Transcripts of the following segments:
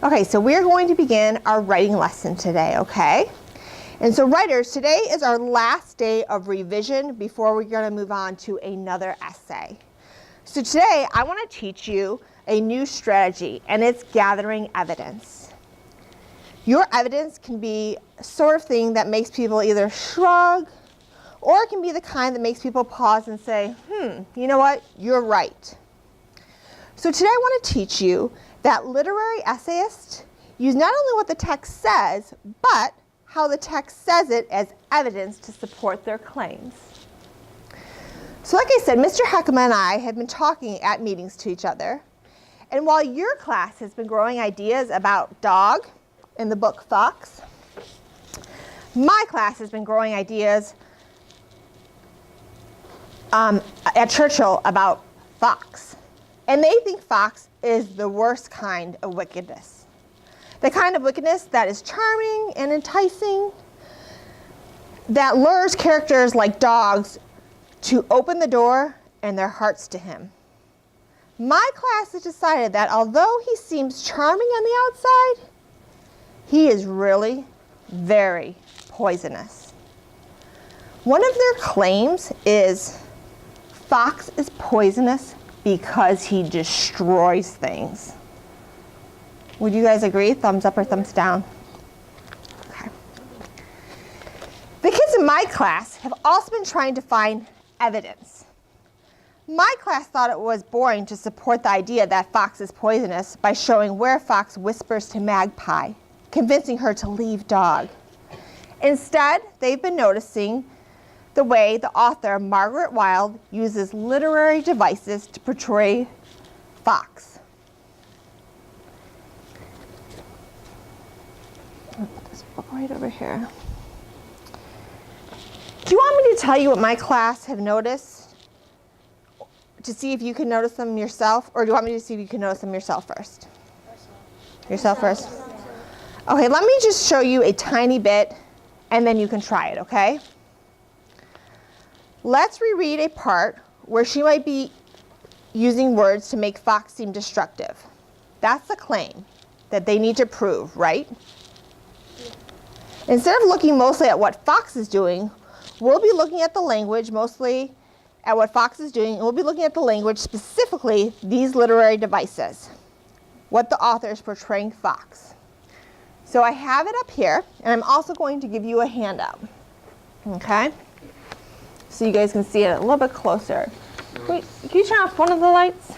Okay, so we're going to begin our writing lesson today, okay? And so writers, today is our last day of revision before we're going to move on to another essay. So today I want to teach you a new strategy, and it's gathering evidence. Your evidence can be a sort of thing that makes people either shrug, or it can be the kind that makes people pause and say, you know what, you're right. So today I want to teach you that literary essayists use not only what the text says, but how the text says it as evidence to support their claims. So like I said, Mr. Heckema and I have been talking at meetings to each other. And while your class has been growing ideas about dog in the book Fox, my class has been growing ideas at Churchill about fox. And they think fox is the worst kind of wickedness. The kind of wickedness that is charming and enticing, that lures characters like dogs to open the door and their hearts to him. My class has decided that although he seems charming on the outside, he is really very poisonous. One of their claims is fox is poisonous because he destroys things. Would you guys agree? Thumbs up or thumbs down? Okay. The kids in my class have also been trying to find evidence. My class thought it was boring to support the idea that fox is poisonous by showing where fox whispers to magpie, convincing her to leave dog. Instead, they've been noticing the way the author, Margaret Wilde, uses literary devices to portray fox. I'll put this book right over here. Do you want me to tell you what my class have noticed to see if you can notice them yourself, or do you want me to see if you can notice them yourself first? Yourself first? Okay, let me just show you a tiny bit, and then you can try it, okay? Let's reread a part where she might be using words to make fox seem destructive. That's the claim that they need to prove, right? Instead of looking mostly at what fox is doing, we'll be looking at the language mostly at what fox is doing, and we'll be looking at the language, specifically these literary devices, what the author is portraying fox. So I have it up here, and I'm also going to give you a handout, okay? So you guys can see it a little bit closer. Wait, can you turn off one of the lights?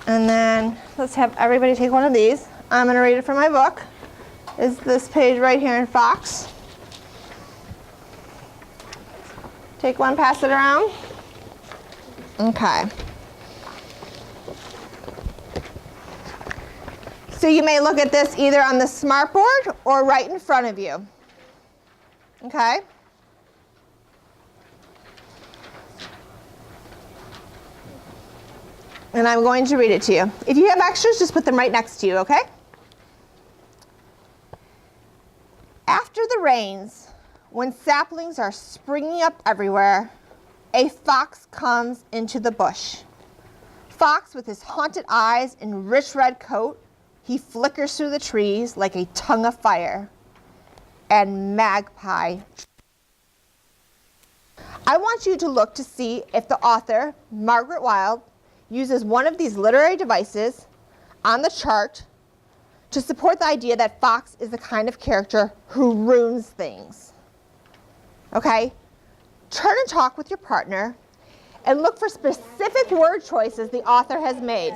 And then let's have everybody take one of these. I'm going to read it from my book. It's this page right here in Fox. Take one, pass it around. Okay. So you may look at this either on the smartboard or right in front of you. Okay? And I'm going to read it to you. If you have extras, just put them right next to you, okay? After the rains, when saplings are springing up everywhere, a fox comes into the bush. Fox, with his haunted eyes and rich red coat, he flickers through the trees like a tongue of fire. And magpie. I want you to look to see if the author, Margaret Wilde, uses one of these literary devices on the chart to support the idea that fox is the kind of character who ruins things. Okay? Turn and talk with your partner and look for specific word choices the author has made.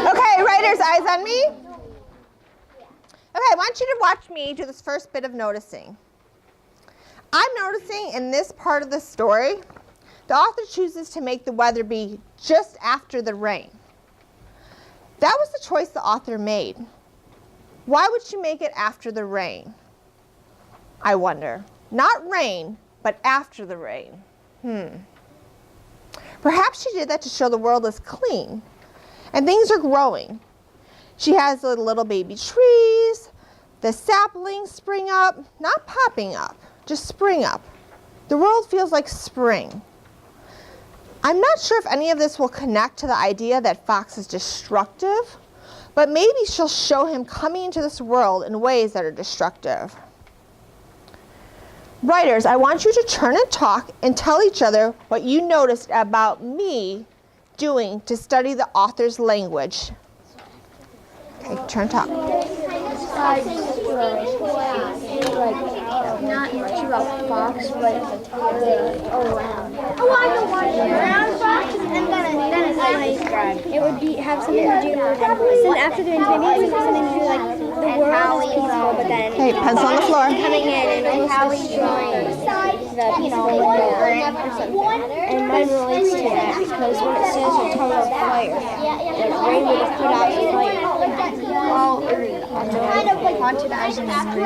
Okay, writers, eyes on me. Okay, I want you to watch me do this first bit of noticing. I'm noticing in this part of the story, the author chooses to make the weather be just after the rain. That was the choice the author made. Why would she make it after the rain? I wonder. Not rain, but after the rain. Perhaps she did that to show the world is clean and things are growing. She has the little baby trees, the saplings spring up, not popping up, just spring up. The world feels like spring. I'm not sure if any of this will connect to the idea that Fox is destructive, but maybe she'll show him coming into this world in ways that are destructive. Writers, I want you to turn and talk and tell each other what you noticed about me doing to study the author's language. Okay, turn and talk. Not much about fox, but I know one brown fox, and then it's like it would be have something to do with then after the maybe something to do like the world is peaceful, but then Okay, pencil on the floor. coming in and almost destroying the peaceful environment or something. And mine relates to that because when it says a tongue of fire, like rain would have put out the fire. Well, kind of like haunted as in kind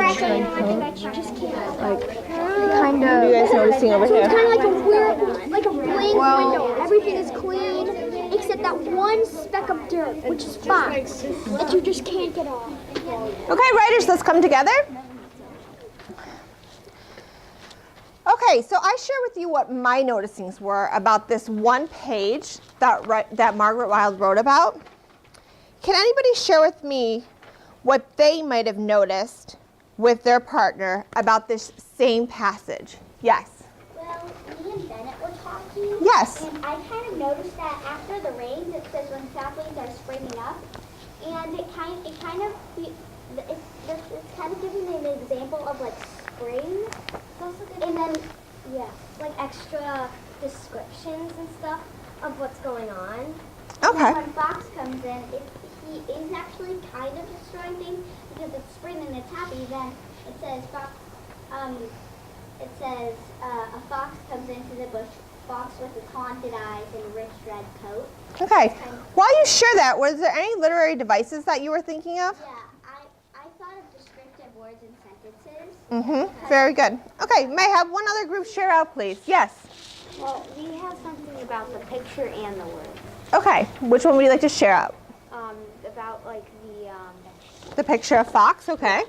What are you of. guys noticing over It's here? kind of like a weird, like a blank window. Everything is clean except that one speck of dirt, which is fox, that you just can't get off. Okay, writers, let's come together. Okay, so I share with you what my noticings were about this one page that Margaret Wilde wrote about. Can anybody share with me what they might have noticed with their partner about this same passage? Yes. Well, me and Bennett were talking. Yes. And I kind of noticed that after the rains, it says when saplings are springing up, and it's kind of giving an example of like spring. It's also giving and then like extra descriptions and stuff of what's going on. Okay. And when Fox comes in, he is actually kind of destroying things because it's spring and it's happy. Then it says Fox. It says a fox comes into the bush, fox with its haunted eyes and rich red coat. Okay. While you share that, was there any literary devices that you were thinking of? Yeah, I thought of descriptive words and sentences. Mm-hmm. Very good. Okay, may I have one other group share out, please? Yes. Well, we have something about the picture and the word. Okay. Which one would you like to share out? About like The picture of Fox. Okay.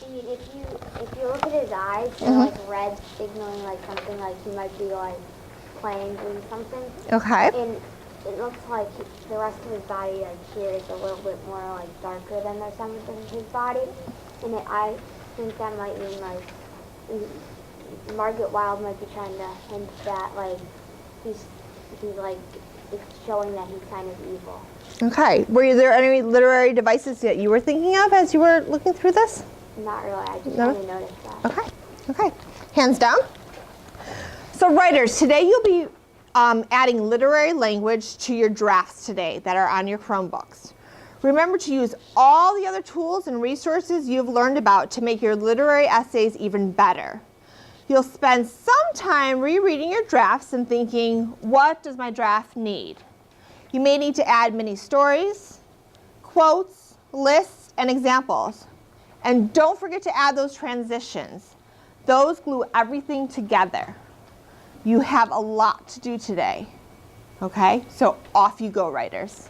I mean, if you look at his eyes, they're like red, signaling like something like he might be like playing with something. Okay. And it looks like the rest of his body, like here, is a little bit more like darker than the some of his body. And I think that might mean like Margaret Wilde might be trying to hint that like he's like it's showing that he's kind of evil. Okay. Were there any literary devices that you were thinking of as you were looking through this? Not really. I just No? only noticed that. Okay. Okay. Hands down. So writers, today you'll be adding literary language to your drafts today that are on your Chromebooks. Remember to use all the other tools and resources you've learned about to make your literary essays even better. You'll spend some time rereading your drafts and thinking, what does my draft need? You may need to add mini stories, quotes, lists, and examples. And don't forget to add those transitions. Those glue everything together. You have a lot to do today. Okay? So off you go, writers.